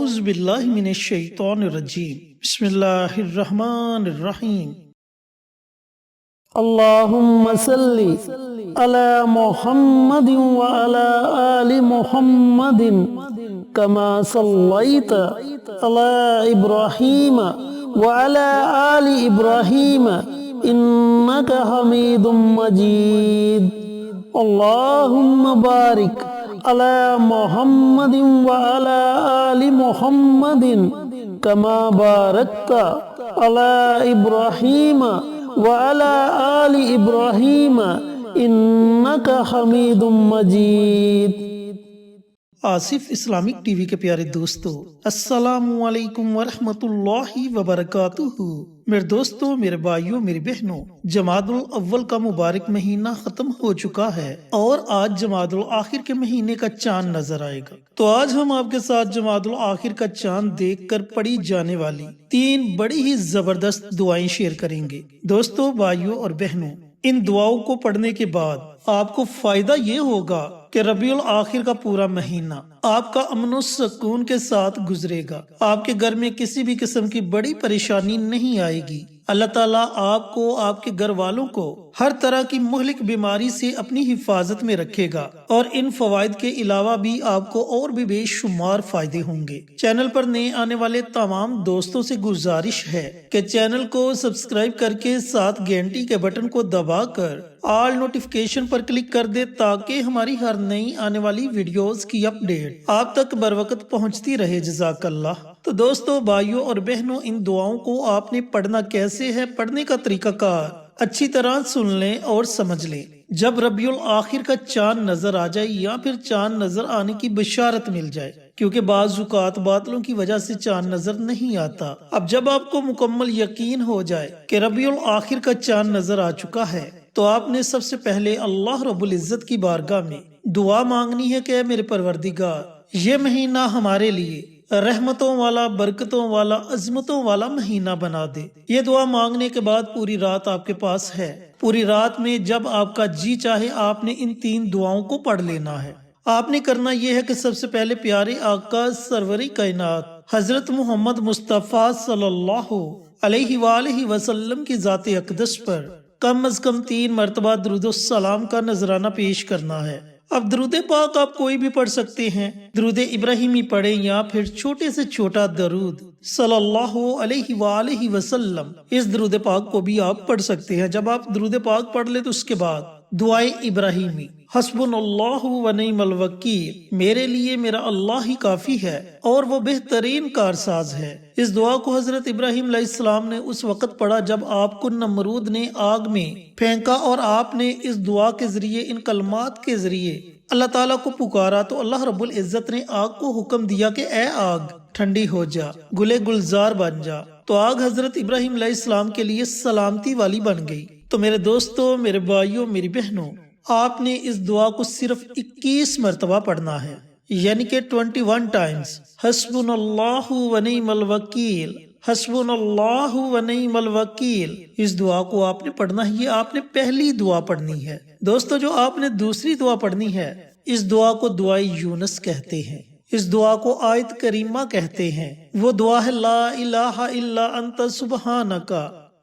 اعوذ باللہ من الشیطان الرجیم بسم اللہ الرحمن الرحیم اللہم صلی علی محمد وعلی آل محمد کما صلیت علی ابراہیم وعلی آل ابراہیم انک حمید مجید اللہم بارک علی محمد وعلی آل محمد کما بارکت علی ابراہیم وعلی آل ابراہیم انک حمید مجید۔ آصف اسلامک ٹی وی کے پیارے دوستو، السلام علیکم ورحمۃ اللہ وبرکاتہ۔ میرے دوستو، میرے بھائیوں، میری بہنوں، جمادی الاول کا مبارک مہینہ ختم ہو چکا ہے اور آج جمادی الاخر کے مہینے کا چاند نظر آئے گا۔ تو آج ہم آپ کے ساتھ جمادی الاخر کا چاند دیکھ کر پڑھی جانے والی 3 بڑی ہی زبردست دعائیں شیئر کریں گے۔ دوستو، بھائیوں اور بہنوں، ان دعاؤں کو پڑھنے کے بعد آپ کو فائدہ یہ ہوگا کہ ربیع الاخر کا پورا مہینہ آپ کا امن و سکون کے ساتھ گزرے گا۔ آپ کے گھر میں کسی بھی قسم کی بڑی پریشانی نہیں آئے گی۔ اللہ تعالیٰ آپ کو، آپ کے گھر والوں کو ہر طرح کی مہلک بیماری سے اپنی حفاظت میں رکھے گا، اور ان فوائد کے علاوہ بھی آپ کو اور بھی بے شمار فائدے ہوں گے۔ چینل پر نئے آنے والے تمام دوستوں سے گزارش ہے کہ چینل کو سبسکرائب کر کے ساتھ گھنٹی کے بٹن کو دبا کر آل نوٹیفیکیشن پر کلک کر دے تاکہ ہماری ہر نئی آنے والی ویڈیوز کی اپڈیٹ آپ تک بروقت پہنچتی رہے۔ جزاک اللہ۔ تو دوستو، بھائیوں اور بہنوں، ان دعاؤں کو آپ نے پڑھنا کیسے ہے، پڑھنے کا طریقہ کار اچھی طرح سن لیں اور سمجھ لیں۔ جب ربیع الاخر کا چاند نظر آ جائے یا پھر چاند نظر آنے کی بشارت مل جائے، کیونکہ بعض اوقات بادلوں کی وجہ سے چاند نظر نہیں آتا، اب جب آپ کو مکمل یقین ہو جائے کہ ربیع الاخر کا چاند نظر آ چکا ہے، تو آپ نے سب سے پہلے اللہ رب العزت کی بارگاہ میں دعا مانگنی ہے کہ اے میرے پروردگار، یہ مہینہ ہمارے لیے رحمتوں والا، برکتوں والا، عظمتوں والا مہینہ بنا دے۔ یہ دعا مانگنے کے بعد پوری رات آپ کے پاس ہے۔ پوری رات میں جب آپ کا جی چاہے آپ نے ان 3 دعاؤں کو پڑھ لینا ہے۔ آپ نے کرنا یہ ہے کہ سب سے پہلے پیارے آقا سرور کائنات حضرت محمد مصطفیٰ صلی اللہ علیہ وآلہ وسلم کی ذات اقدس پر کم از کم 3 مرتبہ درود السلام کا نذرانہ پیش کرنا ہے۔ اب درود پاک آپ کوئی بھی پڑھ سکتے ہیں، درود ابراہیمی پڑھیں یا پھر چھوٹے سے چھوٹا درود صلی اللہ علیہ وآلہ وسلم، اس درود پاک کو بھی آپ پڑھ سکتے ہیں۔ جب آپ درود پاک پڑھ لیں تو اس کے بعد دعائے ابراہیمی، حسبنا اللہ و نعم الوکیل، میرے لیے میرا اللہ ہی کافی ہے اور وہ بہترین کارساز ہے۔ اس دعا کو حضرت ابراہیم علیہ السلام نے اس وقت پڑھا جب آپ کو نمرود نے آگ میں پھینکا، اور آپ نے اس دعا کے ذریعے، ان کلمات کے ذریعے اللہ تعالیٰ کو پکارا، تو اللہ رب العزت نے آگ کو حکم دیا کہ اے آگ ٹھنڈی ہو جا، گلے گلزار بن جا۔ تو آگ حضرت ابراہیم علیہ السلام کے لیے سلامتی والی بن گئی۔ تو میرے دوستوں، میرے بھائیوں، میری بہنوں، آپ نے اس دعا کو صرف 21 مرتبہ پڑھنا ہے، یعنی کہ 21 ٹائمز۔ حسبنا اللہ و نعم الوکیل، حسبنا اللہ و نعم الوکیل، اس دعا کو آپ نے پڑھنا ہے۔ یہ آپ نے پہلی دعا پڑھنی ہے۔ دوستو، جو آپ نے دوسری دعا پڑھنی ہے، اس دعا کو دعائے یونس کہتے ہیں، اس دعا کو آیت کریمہ کہتے ہیں۔ وہ دعا ہے لا الہ الا انت سبحانک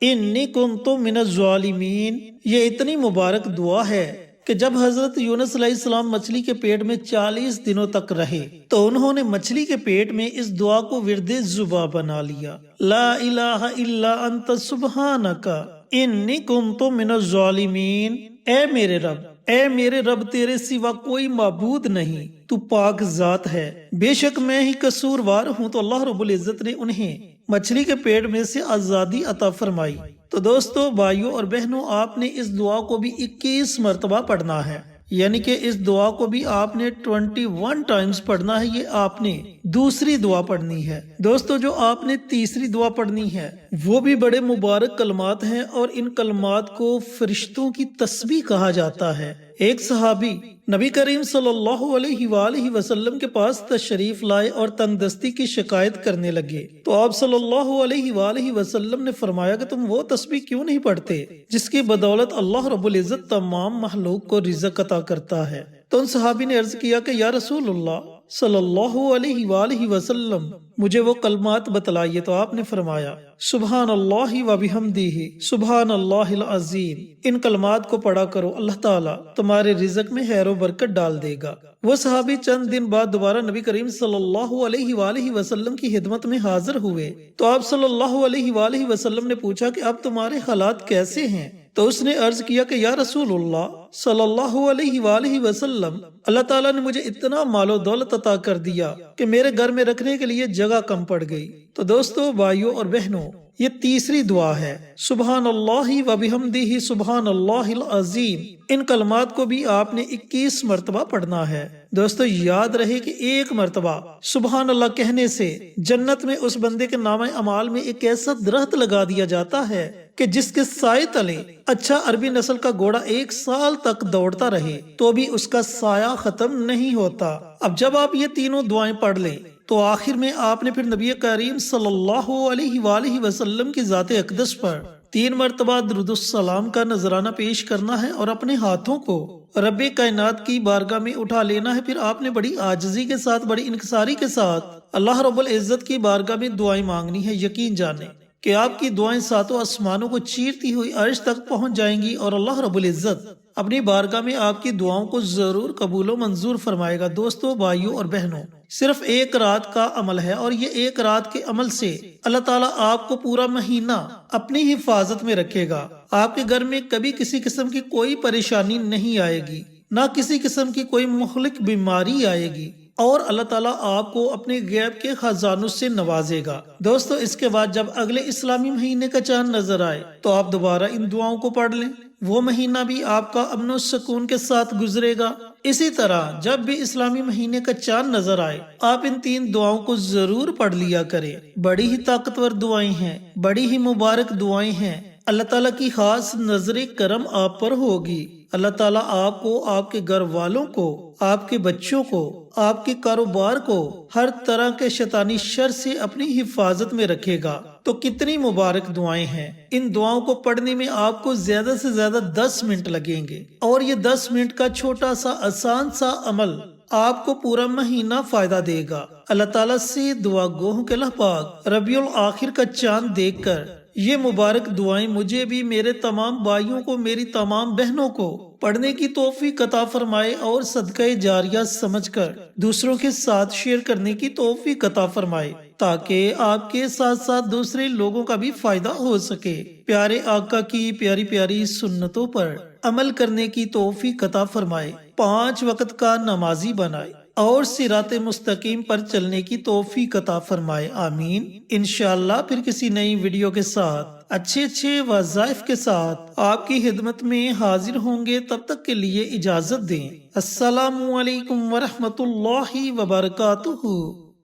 انی کنت من الظالمین۔ یہ اتنی مبارک دعا ہے کہ جب حضرت یونس علیہ السلام مچھلی کے پیٹ میں 40 دنوں تک رہے تو انہوں نے مچھلی کے پیٹ میں اس دعا کو ورد زباں بنا لیا، لا الہ الا انت سبحانک انی کنت من الظالمین۔ اے میرے رب، اے میرے رب، تیرے سوا کوئی معبود نہیں، تو پاک ذات ہے، بے شک میں ہی قصوروار ہوں۔ تو اللہ رب العزت نے انہیں مچھلی کے پیٹ میں سے آزادی عطا فرمائی۔ تو دوستو، بھائیوں اور بہنوں، آپ نے اس دعا کو بھی 21 مرتبہ پڑھنا ہے، یعنی کہ اس دعا کو بھی آپ نے 21 ٹائمز پڑھنا ہے۔ یہ آپ نے دوسری دعا پڑھنی ہے۔ دوستو، جو آپ نے تیسری دعا پڑھنی ہے وہ بھی بڑے مبارک کلمات ہیں، اور ان کلمات کو فرشتوں کی تسبیح کہا جاتا ہے۔ ایک صحابی نبی کریم صلی اللہ علیہ وآلہ وسلم کے پاس تشریف لائے اور تندرستی کی شکایت کرنے لگے، تو آپ صلی اللہ علیہ وآلہ وسلم نے فرمایا کہ تم وہ تسبیح کیوں نہیں پڑھتے جس کی بدولت اللہ رب العزت تمام مخلوق کو رزق عطا کرتا ہے۔ تو ان صحابی نے عرض کیا کہ یا رسول اللہ، صلی اللہ علیہ وآلہ وسلم مجھے وہ کلمات بتلائیے، تو آپ نے فرمایا سبحان اللہ و بحمدہ سبحان اللہ العظیم۔ ان کلمات کو پڑھا کرو، اللہ تعالیٰ تمہارے رزق میں خیر و برکت ڈال دے گا۔ وہ صحابی چند دن بعد دوبارہ نبی کریم صلی اللہ علیہ وآلہ وسلم کی خدمت میں حاضر ہوئے، تو آپ صلی اللہ علیہ وآلہ وسلم نے پوچھا کہ اب تمہارے حالات کیسے ہیں؟ تو اس نے عرض کیا کہ یا رسول اللہ صلی اللہ علیہ وآلہ وسلم، اللہ تعالیٰ نے مجھے اتنا مال و دولت عطا کر دیا کہ میرے گھر میں رکھنے کے لیے جگہ کم پڑ گئی۔ تو دوستو، بھائیوں اور بہنوں، یہ تیسری دعا ہے، سبحان اللہ و بحمدہ سبحان اللہ العظیم۔ ان کلمات کو بھی آپ نے 21 مرتبہ پڑھنا ہے۔ دوستو، یاد رہے کہ ایک مرتبہ سبحان اللہ کہنے سے جنت میں اس بندے کے نامہ اعمال میں ایک ایسا درخت لگا دیا جاتا ہے کہ جس کے سائے تلے اچھا عربی نسل کا گھوڑا 1 سال تک دوڑتا رہے تو بھی اس کا سایہ ختم نہیں ہوتا۔ اب جب آپ یہ تینوں دعائیں پڑھ لیں تو آخر میں آپ نے پھر نبی کریم صلی اللہ علیہ وآلہ وسلم کی ذات اقدس پر 3 مرتبہ درود السلام کا نذرانہ پیش کرنا ہے اور اپنے ہاتھوں کو رب کائنات کی بارگاہ میں اٹھا لینا ہے۔ پھر آپ نے بڑی عاجزی کے ساتھ، بڑی انکساری کے ساتھ اللہ رب العزت کی بارگاہ میں دعائیں مانگنی ہے۔ یقین جانیں کہ آپ کی دعائیں 7 آسمانوں کو چیرتی ہوئی عرش تک پہنچ جائیں گی اور اللہ رب العزت اپنی بارگاہ میں آپ کی دعاؤں کو ضرور قبول و منظور فرمائے گا۔ دوستو، بھائیوں اور بہنوں، صرف 1 رات کا عمل ہے اور یہ 1 رات کے عمل سے اللہ تعالیٰ آپ کو پورا مہینہ اپنی حفاظت میں رکھے گا۔ آپ کے گھر میں کبھی کسی قسم کی کوئی پریشانی نہیں آئے گی، نہ کسی قسم کی کوئی مہلک بیماری آئے گی، اور اللہ تعالیٰ آپ کو اپنے غیب کے خزانوں سے نوازے گا۔ دوستو، اس کے بعد جب اگلے اسلامی مہینے کا چاند نظر آئے تو آپ دوبارہ ان دعاؤں کو پڑھ لیں، وہ مہینہ بھی آپ کا امن و سکون کے ساتھ گزرے گا۔ اسی طرح جب بھی اسلامی مہینے کا چاند نظر آئے آپ ان 3 دعاؤں کو ضرور پڑھ لیا کریں۔ بڑی ہی طاقتور دعائیں ہیں، بڑی ہی مبارک دعائیں ہیں۔ اللہ تعالیٰ کی خاص نظر کرم آپ پر ہوگی۔ اللہ تعالیٰ آپ کو، آپ کے گھر والوں کو، آپ کے بچوں کو، آپ کے کاروبار کو ہر طرح کے شیطانی شر سے اپنی حفاظت میں رکھے گا۔ تو کتنی مبارک دعائیں ہیں۔ ان دعاؤں کو پڑھنے میں آپ کو زیادہ سے زیادہ 10 منٹ لگیں گے، اور یہ 10 منٹ کا چھوٹا سا آسان سا عمل آپ کو پورا مہینہ فائدہ دے گا۔ اللہ تعالیٰ سے دعا گو ہوں کہ اللہ پاک ربیع الاخر کا چاند دیکھ کر یہ مبارک دعائیں مجھے بھی، میرے تمام بھائیوں کو، میری تمام بہنوں کو پڑھنے کی توفیق عطا فرمائے اور صدقہ جاریہ سمجھ کر دوسروں کے ساتھ شیئر کرنے کی توفیق عطا فرمائے، تاکہ آپ کے ساتھ ساتھ دوسرے لوگوں کا بھی فائدہ ہو سکے۔ پیارے آقا کی پیاری پیاری سنتوں پر عمل کرنے کی توفیق عطا فرمائے، 5 وقت کا نمازی بنائے اور صراط مستقیم پر چلنے کی توفیق عطا فرمائے، آمین۔ انشاءاللہ پھر کسی نئی ویڈیو کے ساتھ اچھے وظائف کے ساتھ آپ کی خدمت میں حاضر ہوں گے۔ تب تک کے لیے اجازت دیں۔ السلام علیکم ورحمۃ اللہ وبرکاتہ۔